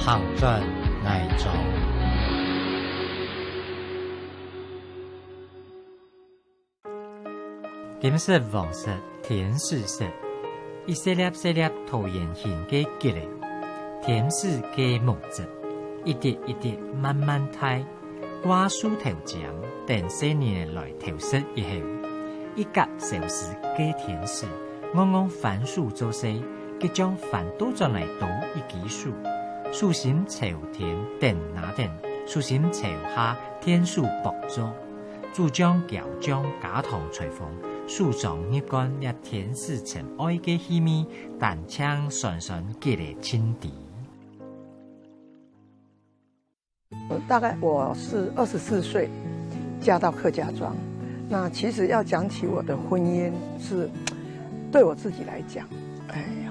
行转爱走。金色、黄色、甜柿色，一细粒细粒椭圆形嘅结嚟，甜柿嘅木质，一滴一滴慢慢开，挂梳头浆，等些年来调色以后，一格小时嘅甜柿，啱啱反树做势，佢将反倒转嚟倒一几树，树心朝天等那等，树心朝下天树薄咗，主将脚将假糖随风。树状叶干也甜柿尘埃嘅气味，但呛酸酸结嚟清甜。大概我是24岁嫁到客家庄，那其实要讲起我的婚姻是对我自己来讲，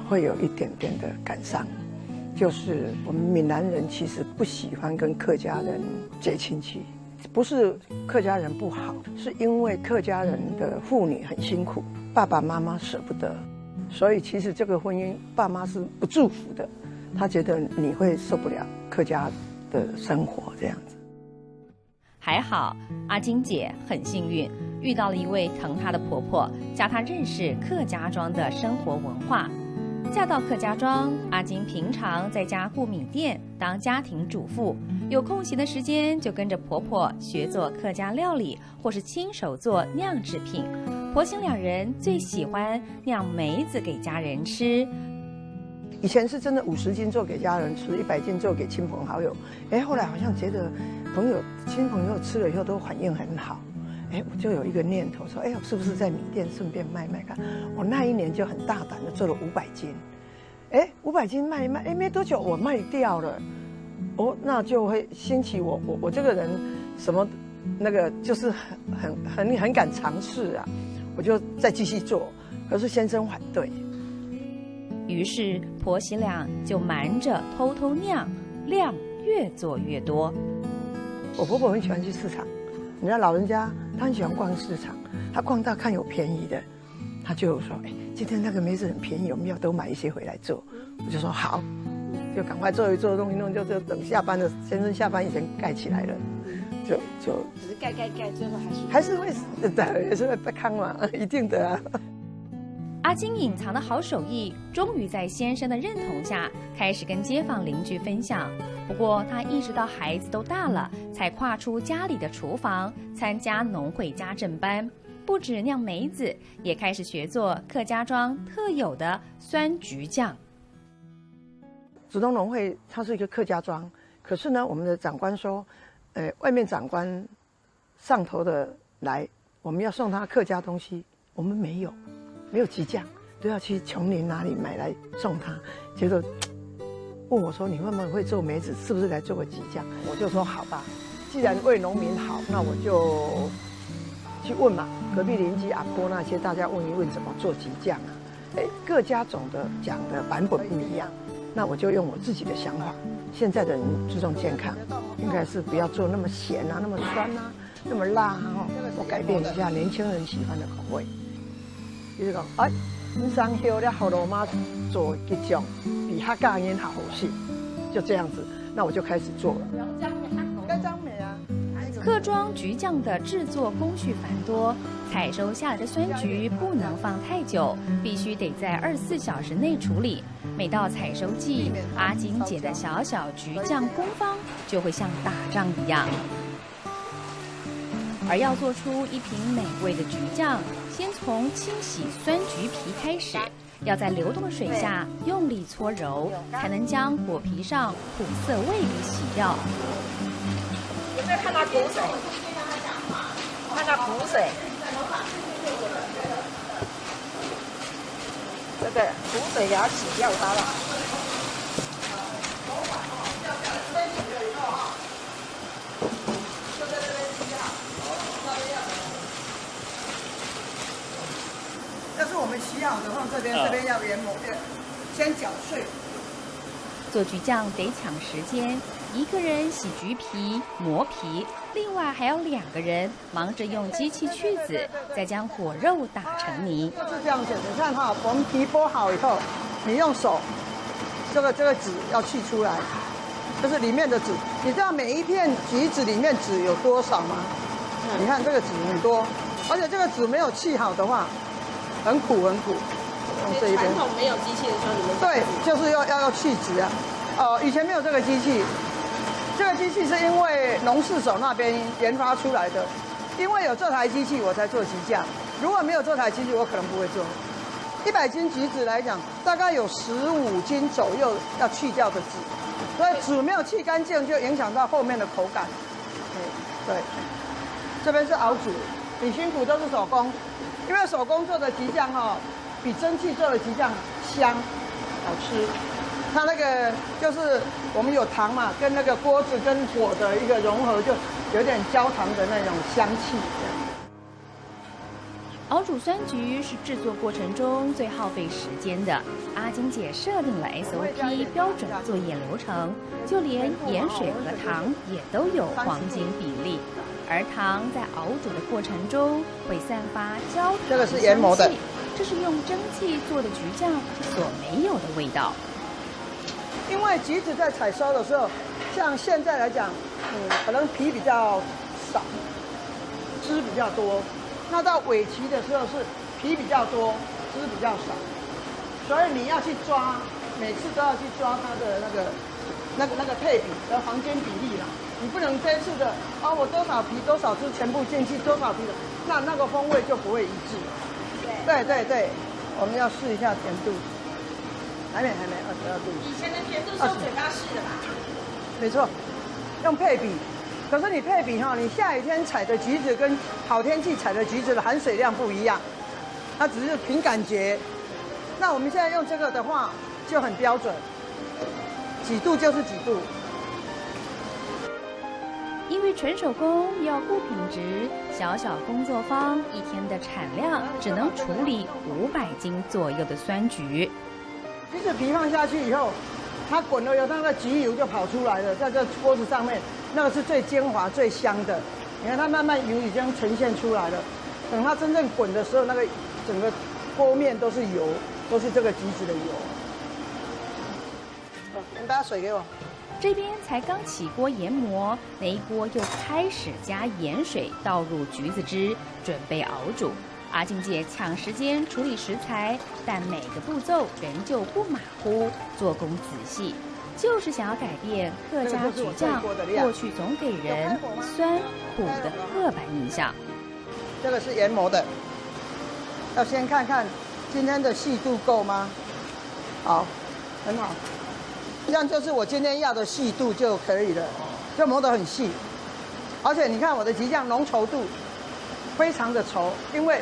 会有一点点的感伤，就是我们闽南人其实不喜欢跟客家人结亲戚。不是客家人不好，是因为客家人的妇女很辛苦，爸爸妈妈舍不得，所以其实这个婚姻爸妈是不祝福的，他觉得你会受不了客家的生活这样子。还好阿金姐很幸运，遇到了一位疼她的婆婆，教她认识客家庄的生活文化。嫁到客家庄，阿金平常在家顾米店当家庭主妇，有空闲的时间就跟着婆婆学做客家料理，或是亲手做酿制品。婆媳两人最喜欢酿梅子给家人吃。以前是真的50斤做给家人吃，100斤做给亲朋好友。后来好像觉得亲朋友吃了以后都反应很好。我就有一个念头说，我是不是在米店顺便卖卖看？我那一年就很大胆的做了500斤，500斤卖一卖，没多久我卖掉了，那就会兴起我这个人什么那个就是很敢尝试啊，我就再继续做，可是先生反对，于是婆媳俩就瞒着偷偷酿，量越做越多。我婆婆很喜欢去市场。人家老人家他很喜欢逛市场，他逛到看有便宜的，他就说：“今天那个梅子很便宜，我们要多买一些回来做。”我就说好，就赶快做一做，弄一弄，就等下班的先生下班以前盖起来了，就只是盖，最后还是会也是会被看嘛，一定的啊。阿金隐藏的好手艺，终于在先生的认同下，开始跟街坊邻居分享。不过，他一直到孩子都大了，才跨出家里的厨房，参加农会家政班。不止酿梅子，也开始学做客家庄特有的酸橘酱。竹东农会它是一个客家庄，可是呢，我们的长官说，外面长官上头的来，我们要送他客家东西，我们没有橘酱，都要去琼林哪里买来送他。结果问我说：“你会做梅子，是不是来做个橘酱？”我就说：“好吧，既然为农民好，那我就去问嘛，隔壁邻居阿婆那些，大家问一问怎么做橘酱啊？各家种的讲的版本不一样，那我就用我自己的想法。现在的人注重健康，应该是不要做那么咸啊，那么酸啊，那么辣啊，我改变一下年轻人喜欢的口味。就是讲，你上后了后罗妈做一种比客家人还好吃，就这样子，那我就开始做了。客庄橘酱的制作工序繁多，采收下来的酸橘不能放太久，必须得在24小时内处理。每到采收季，阿金姐的小小橘酱工坊就会像打仗一样。而要做出一瓶美味的橘酱，先从清洗酸橘皮开始，要在流动的水下用力搓揉，才能将果皮上苦涩味给洗掉。有没有看到苦水？看到苦水，这个苦水给它洗掉它了。要是我们洗好的放这边，这边要研磨，先搅碎。做橘酱得抢时间，一个人洗橘皮、磨皮，另外还有2个人忙着用机器去籽，再将果肉打成泥。就是这样子，你看哈，我们皮剥好以后，你用手，这个籽要去出来，就是里面的籽。你知道每一片橘子里面籽有多少吗？你看这个籽很多，而且这个籽没有沏好的话，很苦很苦。用这一边。传统没有机器的时候，你们对，就是要去籽啊。以前没有这个机器，这个机器是因为农事手那边研发出来的。因为有这台机器，我才做橘酱。如果没有这台机器，我可能不会做。100斤橘子来讲，大概有15斤左右要去掉的籽，所以籽没有去干净，就影响到后面的口感。对，这边是熬煮，你辛苦都是手工，因为手工做的橘酱比蒸汽做的橘酱香，好吃。它那个就是我们有糖嘛，跟那个锅子跟火的一个融合，就有点焦糖的那种香气。熬煮酸橘是制作过程中最耗费时间的。阿金姐设定了 SOP 标准作业流程，就连盐水和糖也都有黄金比例。而糖在熬煮的过程中会散发焦糖的香气，这是用蒸汽做的橘酱所没有的味道。因为橘子在采收的时候，像现在来讲，可能皮比较少，汁比较多。那到尾期的时候是皮比较多，汁比较少，所以你要去抓，每次都要去抓它的那个配比的黄金比例啦。你不能这次的我多少皮多少汁全部进去，多少皮的，那个风味就不会一致。对，我们要试一下甜度。还没22度。以前的甜度是用嘴巴试的吧？没错，用配比。可是你配比你下雨天采的橘子跟好天气采的橘子的含水量不一样，它只是凭感觉。那我们现在用这个的话就很标准，几度就是几度。因为纯手工要顾品质，小工作坊一天的产量只能处理500斤左右的酸橘。橘子皮放下去以后，它滚了以后，那个橘油就跑出来了，在这锅子上面，那个是最精华、最香的。你看它慢慢油已经呈现出来了，等它真正滚的时候，那个整个锅面都是油，都是这个橘子的油。你把水给我。这边才刚起锅研磨，那一锅又开始加盐水，倒入橘子汁，准备熬煮。阿金姐抢时间处理食材，但每个步骤仍旧不马虎，做工仔细，就是想要改变客家橘酱过去总给人酸苦的刻板印象。这个是研磨的，要先看看今天的细度够吗？好，很好，这样就是我今天要的细度就可以了，就磨得很细，而且你看我的橘酱浓稠度非常的稠，因为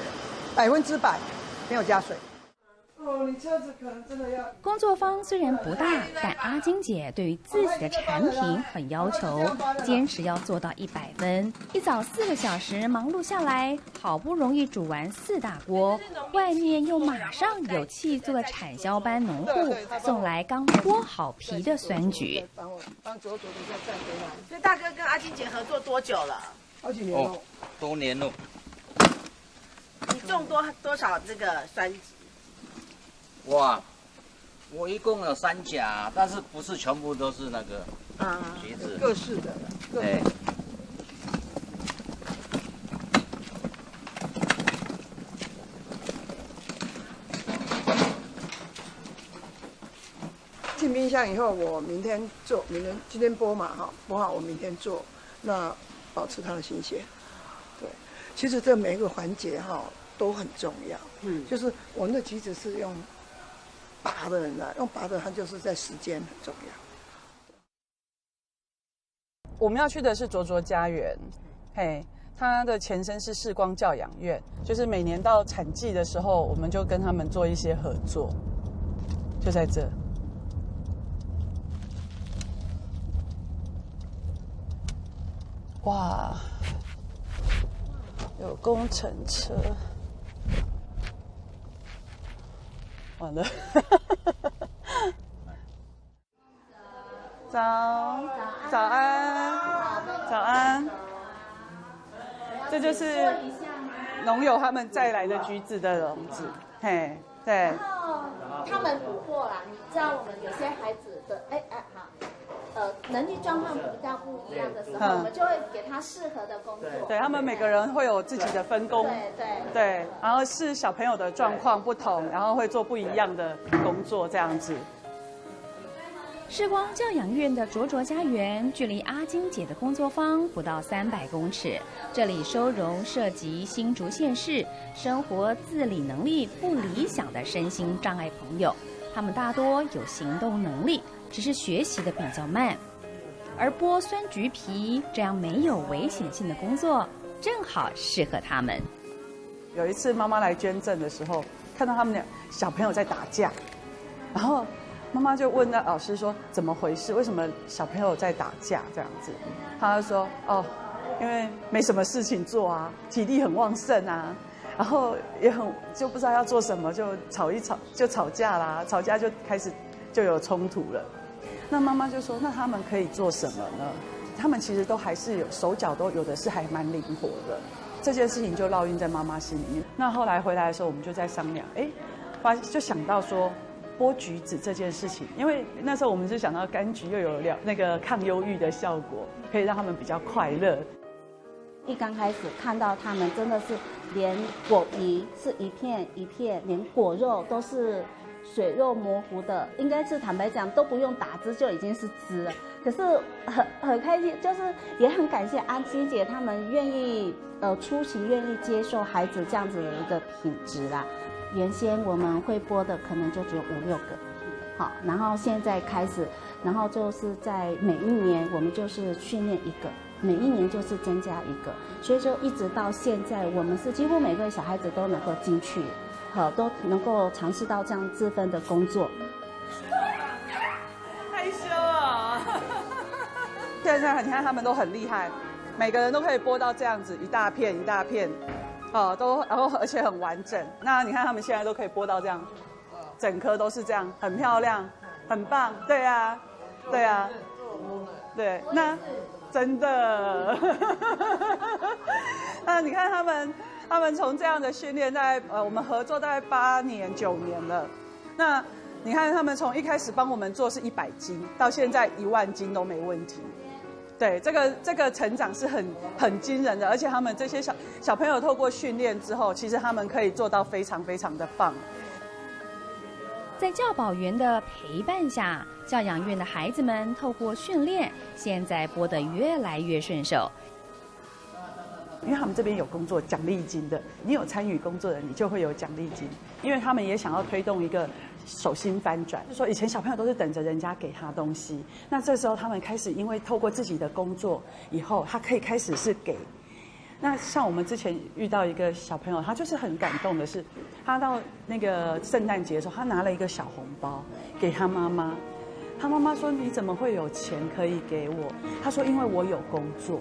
100%没有加水。你车子可能真的要。工作坊虽然不大，但阿金姐对于自己的产品很要求，坚持要做到100分。一早4个小时忙碌下来，好不容易煮完4大锅，外面又马上有气做的产销班农户送来刚剥好皮的酸橘。帮左的再站回来。所以大哥跟阿金姐合作多久了？好几年了。多年了。你种多少这个酸橘？哇，我一共有3甲，但是不是全部都是那个橘子，各式的，对。进冰箱以后，我明天做，今天剥嘛剥好我明天做，那保持它的新鲜。对，其实这每一个环节都很重要。就是我们的橘子是用拔的，用拔的，它就是在时间很重要。我们要去的是卓卓家园，它的前身是世光教养院，就是每年到产季的时候，我们就跟他们做一些合作，就在这。哇，有工程车，完了。早安，这就是农友他们载来的橘子的笼子，对。然后他们捕获啦，你知道我们有些孩子的，好，能力状况比较不一样的时候，我们就会给他适合的工作。对，他们每个人会有自己的分工。对，然后是小朋友的状况不同，然后会做不一样的工作这样子。世光教养院的卓卓家园距离阿金姐的工作坊不到300公尺，这里收容涉及新竹县市生活自理能力不理想的身心障碍朋友，他们大多有行动能力，只是学习的比较慢。而剥酸橘皮这样没有危险性的工作，正好适合他们。有一次妈妈来捐赠的时候，看到他们俩小朋友在打架，然后妈妈就问那老师说怎么回事？为什么小朋友在打架这样子？他就说哦，因为没什么事情做啊，体力很旺盛啊，然后也很就不知道要做什么，就吵一吵就吵架啦，吵架就开始就有冲突了。那妈妈就说，那他们可以做什么呢？他们其实都还是有手脚都有的是还蛮灵活的。这件事情就烙印在妈妈心里面。那后来回来的时候，我们就在商量，就想到说。剥橘子这件事情，因为那时候我们是想到柑橘又有那个抗忧郁的效果，可以让他们比较快乐。一刚开始看到他们真的是连果皮是一片一片，连果肉都是水肉模糊的，应该是坦白讲都不用打汁就已经是汁了。可是很开心，就是也很感谢阿金姐他们愿意出席，愿意接受孩子这样子的一个品质啦。原先我们会剥的可能就只有5、6个，好，然后现在开始，然后就是在每一年我们就是训练1个，每一年就是增加1个，所以说一直到现在，我们是几乎每个小孩子都能够进去，好，都能够尝试到这样自分的工作。害羞啊！现在你看他们都很厉害，每个人都可以剥到这样子一大片一大片。然后而且很完整。那你看他们现在都可以剥到这样，整颗都是这样，很漂亮，很棒。对啊，对啊，对，那真的。那你看他们从这样的训练，我们合作大概8年9年了。那你看他们从一开始帮我们做是100斤，到现在1万斤都没问题。对，这个成长是很惊人的，而且他们这些小朋友透过训练之后，其实他们可以做到非常非常的棒。在教保员的陪伴下，教养院的孩子们透过训练，现在剥得越来越顺手。因为他们这边有工作奖励金的，你有参与工作的，你就会有奖励金。因为他们也想要推动一个手心翻转，就是说以前小朋友都是等着人家给他东西，那这时候他们开始因为透过自己的工作以后，他可以开始是给。那像我们之前遇到一个小朋友，他就是很感动的是，他到那个圣诞节的时候，他拿了一个小红包给他妈妈，他妈妈说你怎么会有钱可以给我？他说因为我有工作。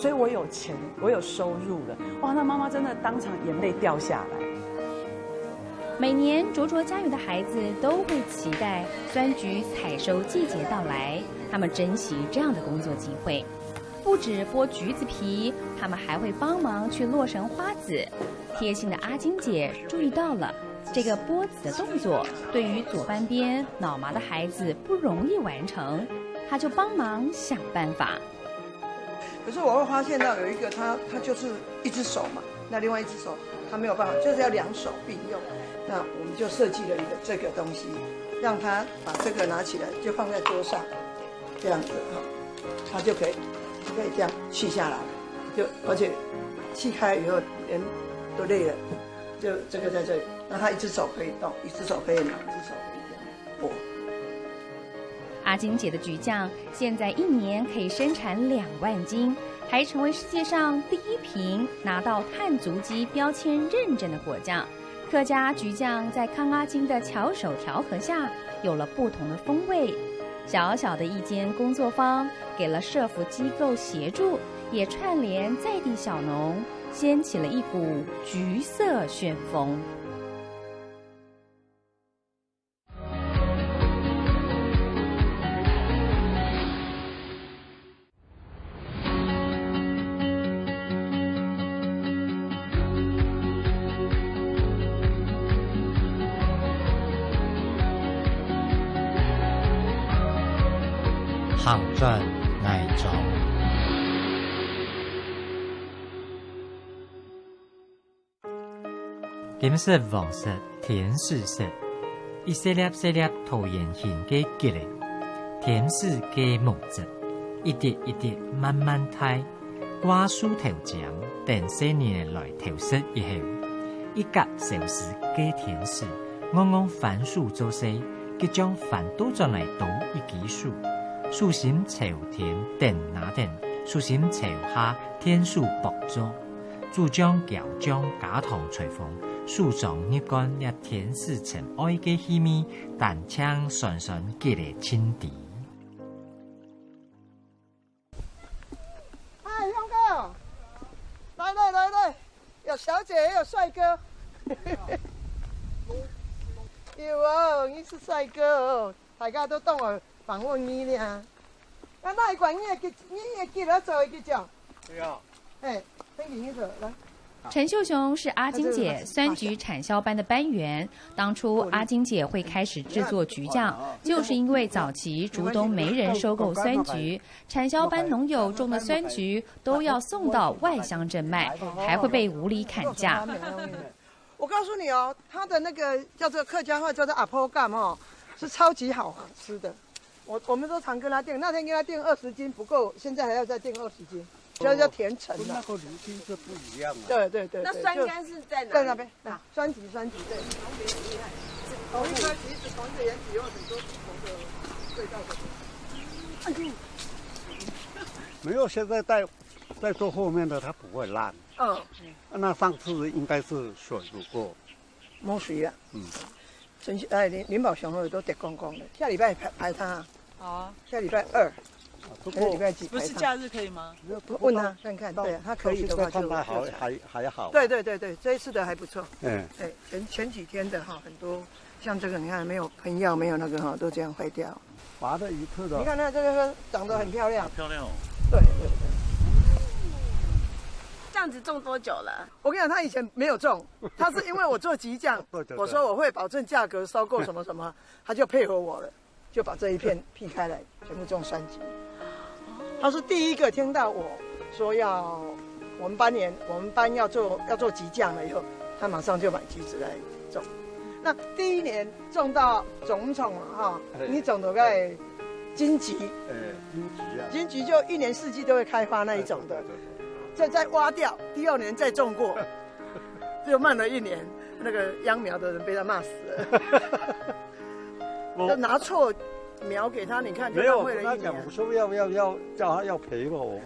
所以我有钱，我有收入了。哇，那妈妈真的当场眼泪掉下来。每年卓卓家园的孩子都会期待酸橘采收季节到来，他们珍惜这样的工作机会。不止剥橘子皮，他们还会帮忙去落神花籽。贴心的阿金姐注意到了这个剥籽的动作，对于左半边脑麻的孩子不容易完成，她就帮忙想办法。可是我会发现到有一个他就是一只手嘛，那另外一只手他没有办法，就是要2手并用。那我们就设计了一个这个东西，让他把这个拿起来就放在桌上，这样子哈，他就可以这样取下来，而且锯开以后人都累了，就这个在这里，那他一只手可以动，一只手可以拿，一只手可以这样剥。阿金姐的橘酱现在1年可以生产2万斤，还成为世界上第1瓶拿到碳足迹标签认证的果酱。客家橘酱在康阿金的巧手调和下，有了不同的风味。小小的一间工作坊，给了社福机构协助，也串联在地小农，掀起了一股橘色旋风。行转爱中。金色、黄色、甜柿色，一细粒细粒椭圆形嘅结嚟，甜柿嘅木质，一滴一滴慢慢开，瓜树头浆，等些年来调色以后，一格小时嘅甜柿，啱啱番薯做势，佢将番豆转嚟倒一几树，树心朝甜等那等，树心朝下天树薄咗，主将搅浆加糖随风。树状一干一甜柿尘埃嘅氣味，但青順順結嚟清甜。嗨，香哥，來，有小姐也有帥哥。有啊，你是帥哥哦，大家都當我訪問你呢。那一款你也記得做一個獎。對啊。哎，等你做來。陈秀雄是阿金姐酸橘产销班的班员。当初阿金姐会开始制作橘酱，就是因为早期竹东没人收购酸橘，产销班农友种的酸橘都要送到外乡镇卖，还会被无理砍价。我告诉你哦，它的那个叫做客家话叫做阿婆干哦，是超级好吃的。我们都常跟他订，那天跟他订20斤不够，现在还要再订20斤。叫甜橙的，那个炉心是不一样的。对。那酸柑是在哪？在那边。酸橘对。同一颗橘子，同一个颜色，有很多不同的味道的。没有，现在在做后面的它不会烂。那上次应该是水不够。没水了。林宝雄都得光光的，下礼拜排他。好啊。下礼拜2。还是礼拜几？不是假日可以吗？问他看看，对他可以的话就还好。对，这一次的还不错。前几天的哈，很多像这个，你看没有喷药，没有那个哈，都这样坏掉。拔了一次的。你看那这个长得很漂亮。好漂亮哦。对。这样子种多久了？我跟你讲，他以前没有种，他是因为我做橘酱，我说我会保证价格收购什么，他就配合我了，就把这一片劈开来，全部种酸橘。他是第一个听到我说我们班要做橘酱了以后，他马上就买橘子来种。那第一年种到总宠了哈，你种大概金桔，金桔就1年4季都会开花那一种的，再挖掉，第2年再种过，就慢了1年，那个秧苗的人被他骂死了，就拿错。苗给他，你看就浪费了1年。没有，他讲我说要叫他要赔我，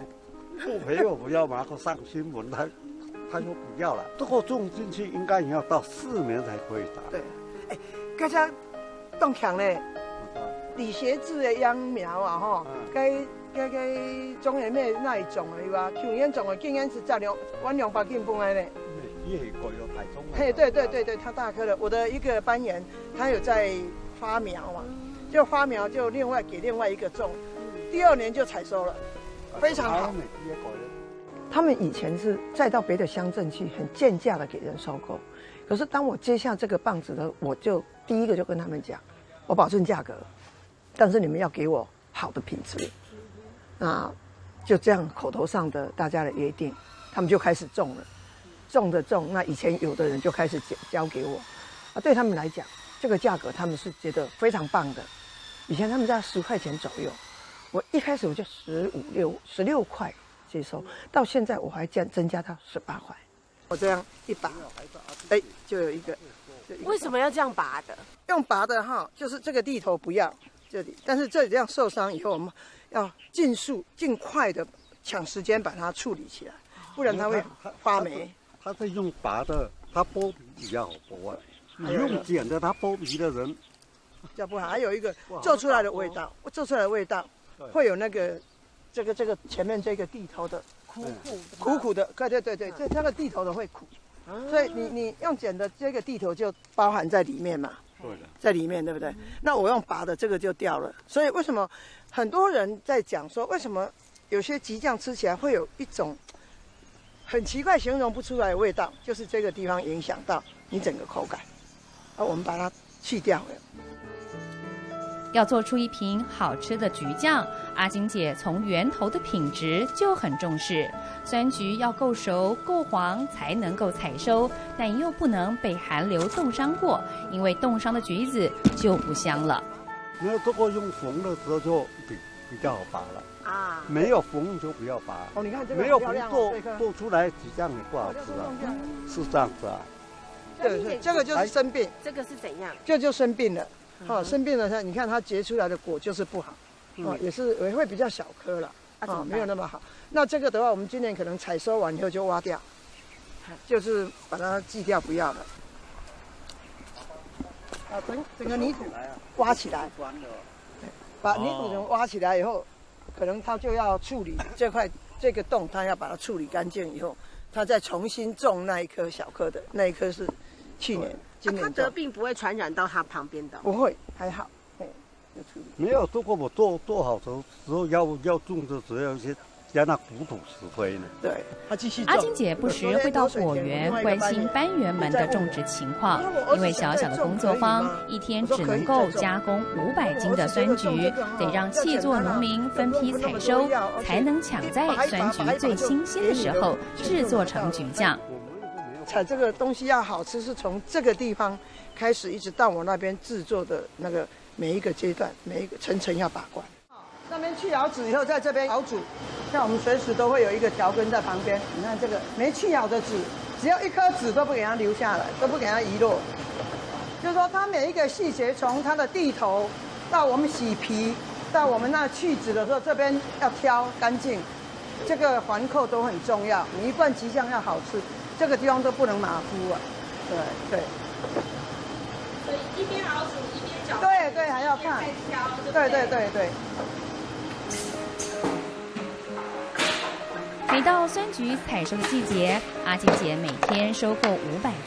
不赔我不要，马上上新闻，他说不要了。这个种进去应该也要到4年才可以打。对，大家动强嘞，李学志的秧苗啊吼，该中原咩那一种的哇，去年种的竟然是在晚200斤分的嘞。也过有台中。嘿，对，他大颗的。我的一个班员，他有在发苗嘛。就发苗就另外给另外一个种，第2年就采收了，非常好。他们以前是再到别的乡镇去，很贱价的给人收购。可是当我接下这个棒子的，我就第一个就跟他们讲，我保证价格，但是你们要给我好的品质。那就这样口头上的大家的约定，他们就开始种了，种。那以前有的人就开始交给我，对他们来讲，这个价格他们是觉得非常棒的。以前他们在10块钱左右，我一开始我就16块接收，到现在我还增加到18块。我这样一拔，就有一个。为什么要这样拔的？用拔的哈，就是这个地头不要这里，但是这里这样受伤以后，我们要尽快的抢时间把它处理起来，不然它会发霉。他是用拔的，他剥皮比较好剥啊。你用剪的，他剥皮的人。比较不好，还有一个做出来的味道，会有那个这个前面这个地头的苦的，对，这个地头的会苦，所以你用剪的这个地头就包含在里面嘛，在里面对不对？那我用拔的这个就掉了，所以为什么很多人在讲说，为什么有些橘酱吃起来会有一种很奇怪形容不出来的味道，就是这个地方影响到你整个口感，我们把它去掉了。要做出一瓶好吃的橘酱，阿金姐从源头的品质就很重视。酸橘要够熟够黄才能够采收，但又不能被寒流冻伤过，因为冻伤的橘子就不香了。没有做过用缝的时候就比较好拔了啊，没有缝就不要拔。哦，你看这个没有缝做出来橘酱也不好吃啊，是这样子啊。对，这个就是生病。这个是怎样？这就生病了。生病了，你看它结出来的果就是不好，也会比较小颗了，没有那么好。那这个的话，我们今年可能采收完以后就挖掉，就是把它锯掉，不要了。整个泥土挖起来，把泥土挖起来以后，可能它就要处理这个洞，它要把它处理干净以后，它再重新种那一颗小颗的，那一颗是去年。它得病不会传染到它旁边的？不会，还好。没有做过，我做好的时候要种的只要一些加那古土石灰呢。对，他继续种。阿金姐不时会到果园关心班员们的种植情况，因为小小的工作坊一天只能够加工500斤的酸橘，得让契作农民分批采收，才能抢在酸橘最新鲜的时候制作成橘酱。采这个东西要好吃，是从这个地方开始，一直到我那边制作的那个每一个阶段，每一个层层要把关。上面去咬籽以后，在这边熬煮，像我们随时都会有一个调羹在旁边。你看这个没去咬的籽，只要一颗籽都不给它留下来，都不给它遗落。就是说，它每一个细节，从它的蒂头到我们洗皮，到我们那去籽的时候，这边要挑干净，这个环扣都很重要。你一罐橘酱要好吃，这个地方都不能马虎啊。对。所以一边熬煮一边搅。对，还要看。对。每到酸橘采收的季节，阿金姐每天收购500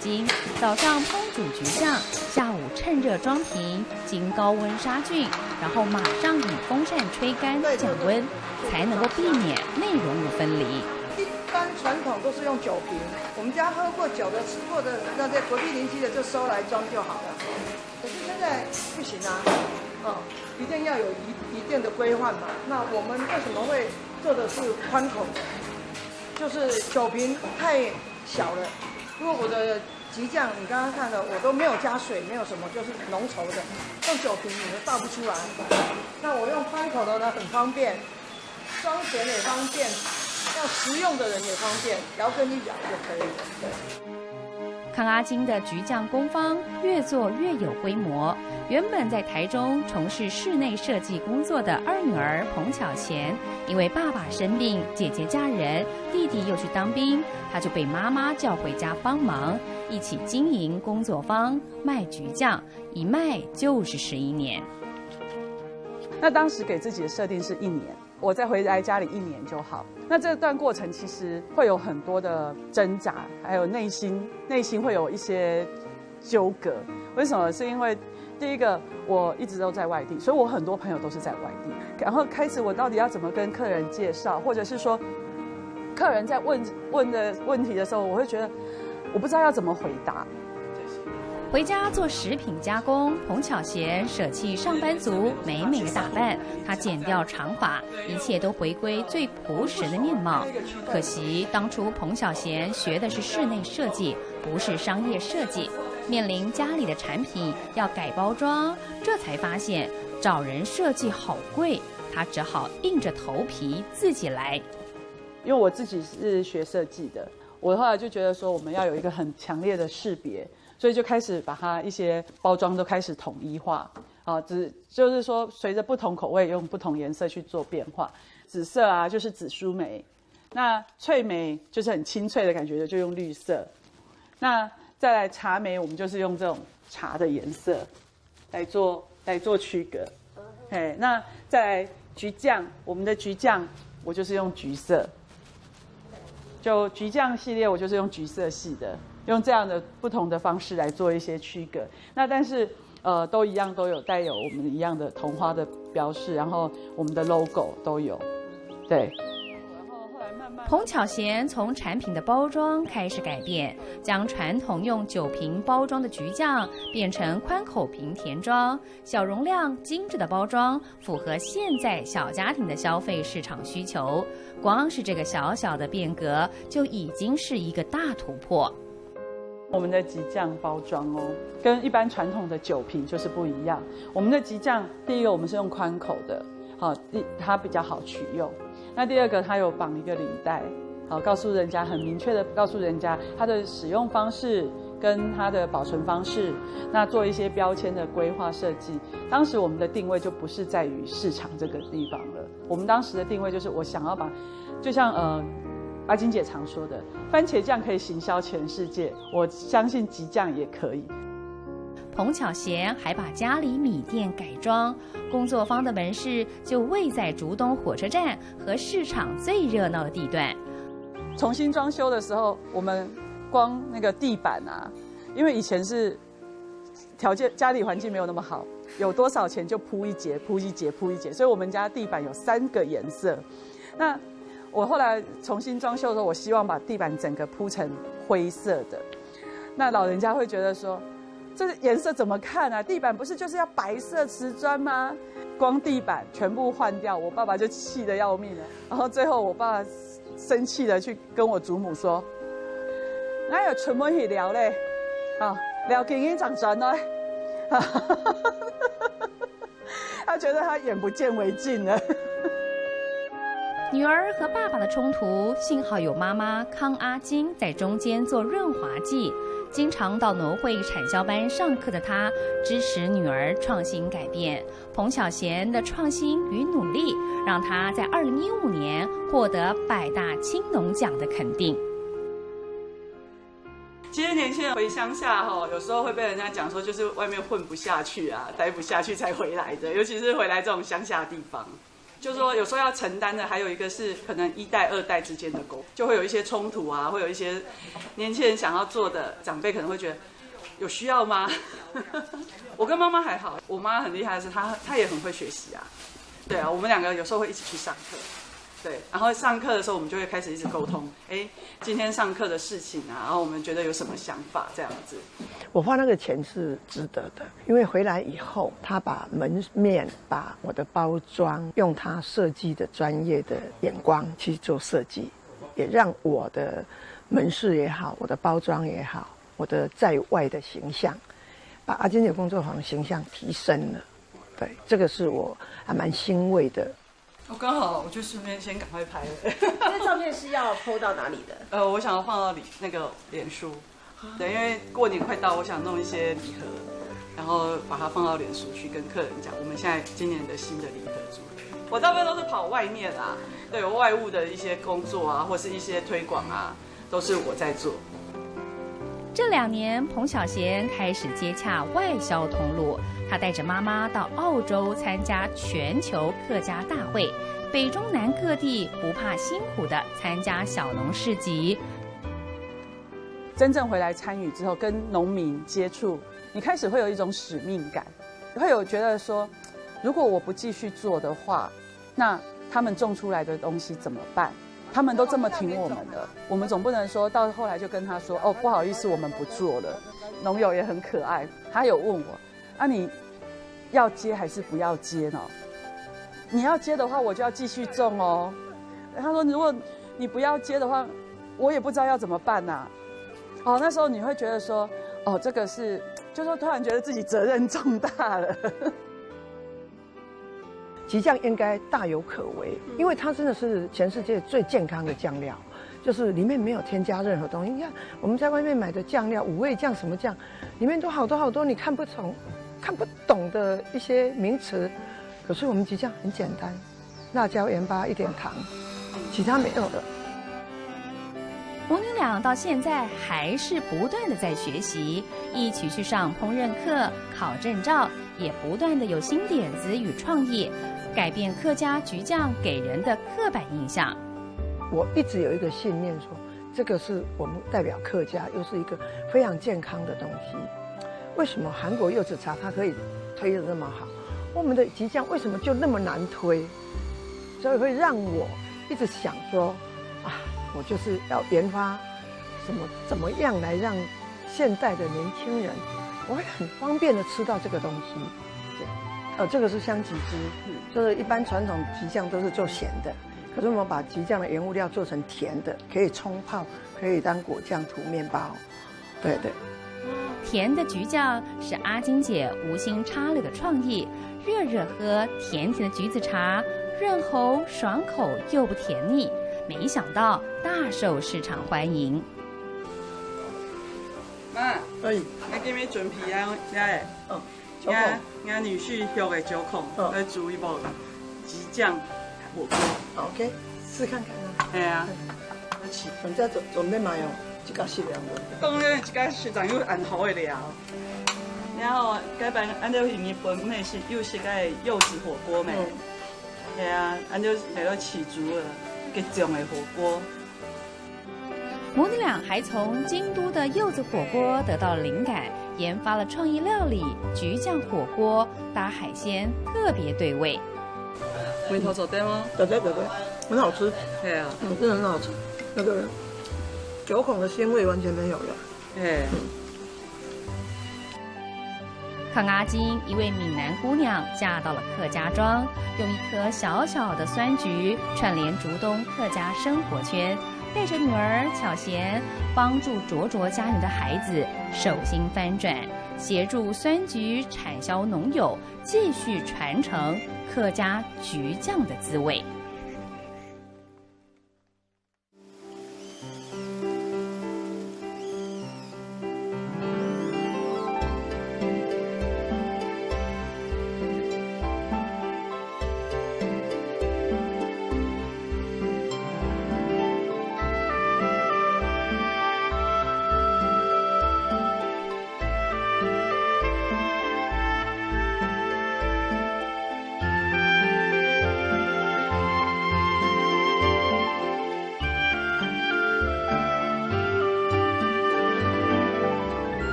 斤，早上烹煮橘酱，下午趁热装瓶，经高温杀菌，然后马上以风扇吹干降温，才能够避免内容物分离。一般传统都是用酒瓶，我们家喝过酒的、吃过的那些隔壁邻居的就收来装就好了。可是现在不行啊，一定要有一定的规范嘛。那我们为什么会做的是宽口的？就是酒瓶太小了，因为我的橘酱你刚刚看了，我都没有加水，没有什么，就是浓稠的。用酒瓶你都倒不出来。那我用宽口的呢，很方便，装钱也方便，要食用的人也方便，摇羹一摇就可以了。对。康阿金的橘酱工坊越做越有规模。原本在台中从事室内设计工作的二女儿彭巧贤，因为爸爸生病，姐姐嫁人，弟弟又去当兵，她就被妈妈叫回家帮忙，一起经营工作坊，卖橘酱，一卖就是11年。那当时给自己的设定是1年，我再回来家里1年就好。那这段过程其实会有很多的挣扎，还有内心会有一些纠葛。为什么？是因为第一个，我一直都在外地，所以我很多朋友都是在外地。然后开始我到底要怎么跟客人介绍，或者是说，客人在问的问题的时候，我会觉得我不知道要怎么回答。回家做食品加工，彭巧贤舍弃上班族美美的打扮，她剪掉长发，一切都回归最朴实的面貌。可惜当初彭巧贤学的是室内设计，不是商业设计，面临家里的产品要改包装，这才发现找人设计好贵，她只好硬着头皮自己来。因为我自己是学设计的，我后来就觉得说我们要有一个很强烈的识别。所以就开始把它一些包装都开始统一化，就是说随着不同口味用不同颜色去做变化。紫色啊就是紫苏梅，那翠梅就是很清脆的感觉的，就用绿色。那再来茶梅，我们就是用这种茶的颜色来做区隔。那再来橘酱，我们的橘酱我就是用橘色，就橘酱系列我就是用橘色系的。用这样的不同的方式来做一些区隔，那但是都一样，都有带有我们一样的桐花的标示，然后我们的 logo 都有，对。然后后来慢彭巧贤从产品的包装开始改变，将传统用酒瓶包装的橘酱变成宽口瓶填装，小容量精致的包装符合现在小家庭的消费市场需求。光是这个小小的变革就已经是一个大突破。我们的橘酱包装哦，跟一般传统的酒瓶就是不一样。我们的橘酱，第一个我们是用宽口的，好，它比较好取用。那第二个，它有绑一个领带，好，告诉人家很明确的告诉人家它的使用方式跟它的保存方式，那做一些标签的规划设计。当时我们的定位就不是在于市场这个地方了，我们当时的定位就是我想要把，就像阿金姐常说的，番茄酱可以行销全世界，我相信橘酱也可以。彭巧贤还把家里米店改装，工作坊的门市就位在竹东火车站和市场最热闹的地段。重新装修的时候，我们光那个地板啊，因为以前是条件家里环境没有那么好，有多少钱就铺一节，铺一节，铺一节，所以我们家地板有3个颜色。那我后来重新装修的时候，我希望把地板整个铺成灰色的。那老人家会觉得说，这颜色怎么看啊？地板不是就是要白色瓷砖吗？光地板全部换掉，我爸爸就气得要命了。然后最后我爸爸生气的去跟我祖母说：“哪有出门去聊嘞？啊，聊经营长砖呢？”他觉得他眼不见为净了。女儿和爸爸的冲突，幸好有妈妈康阿金在中间做润滑剂。经常到农会产销班上课的她，支持女儿创新改变。彭巧贤的创新与努力，让她在2015年获得百大青农奖的肯定。其实年轻人回乡下有时候会被人家讲说，就是外面混不下去啊，待不下去才回来的，尤其是回来这种乡下地方。就是说，有时候要承担的，还有一个是可能1代、2代之间的沟，就会有一些冲突啊，会有一些年轻人想要做的，长辈可能会觉得有需要吗？我跟妈妈还好，我妈很厉害的是，她也很会学习啊。对啊，我们2个有时候会一起去上课，对，然后上课的时候我们就会开始一直沟通，今天上课的事情啊，然后我们觉得有什么想法这样子。我花那个钱是值得的，因为回来以后，他把门面、把我的包装，用他设计的专业的眼光去做设计，也让我的门市也好，我的包装也好，我的在外的形象，把阿金姐工作坊形象提升了。对，这个是我还蛮欣慰的。刚好我就顺便先赶快拍了。这照片是要 PO 到哪里的？我想要放到那个脸书。对，因为过年快到，我想弄一些礼盒，然后把它放到脸书去跟客人讲，我们现在今年的新的礼盒组。我大部分都是跑外面啊，对，有外务的一些工作啊，或是一些推广啊，都是我在做。这2年，彭巧贤开始接洽外销通路，她带着妈妈到澳洲参加全球客家大会，北中南各地不怕辛苦的参加小农市集。真正回来参与之后，跟农民接触，你开始会有一种使命感，会有觉得说，如果我不继续做的话，那他们种出来的东西怎么办？他们都这么挺我们的，我们总不能说到后来就跟他说，不好意思，我们不做了。农友也很可爱，他有问我，你要接还是不要接呢？你要接的话，我就要继续种哦。他说，如果你不要接的话，我也不知道要怎么办呐。那时候你会觉得说，这个是，就是说突然觉得自己责任重大了。橘酱应该大有可为，因为它真的是全世界最健康的酱料，就是里面没有添加任何东西。你看我们在外面买的酱料，五味酱什么酱，里面都好多你看不懂的一些名词，可是我们橘酱很简单，辣椒、盐巴、一点糖，其他没有的。母女俩到现在还是不断的在学习，一起去上烹饪课、考证照，也不断的有新点子与创意，改变客家橘酱给人的刻板印象。我一直有一个信念说，这个是我们代表客家，又是一个非常健康的东西。为什么韩国柚子茶它可以推得那么好，我们的橘酱为什么就那么难推？所以会让我一直想说，我就是要研发怎么样来让现代的年轻人，我会很方便的吃到这个东西。这个是香吉汁，就是一般传统橘酱都是做咸的，可是我们把橘酱的原物料做成甜的，可以冲泡，可以当果酱涂面包。对对。甜的橘酱是阿金姐无心插柳的创意，热热喝甜甜的橘子茶，润喉爽口又不甜腻，没想到大受市场欢迎。妈，可以。我今日准备啊，遮个，俺女婿约的酒孔来煮一煲橘酱火锅。OK， 试看看啊。系啊，来试。反正准备买哦，一家适量的。当然，一家市场有按好的料。然后改办按照营业本内是又是个柚子火锅咩？系啊，按照来到起煮了一个酱的火锅。母女俩还从京都的柚子火锅得到了灵感，研发了创意料理橘酱火锅，搭海鲜特别对味。回头走对吗？对，很好吃。对啊，真的很好吃。那个酒孔的鲜味完全没有了。康阿金一位闽南姑娘嫁到了客家庄，用一颗小小的酸橘串联竹东客家生活圈，带着女儿巧贤，帮助卓卓家园的孩子手心翻转，协助酸橘产销农友，继续传承客家橘酱的滋味。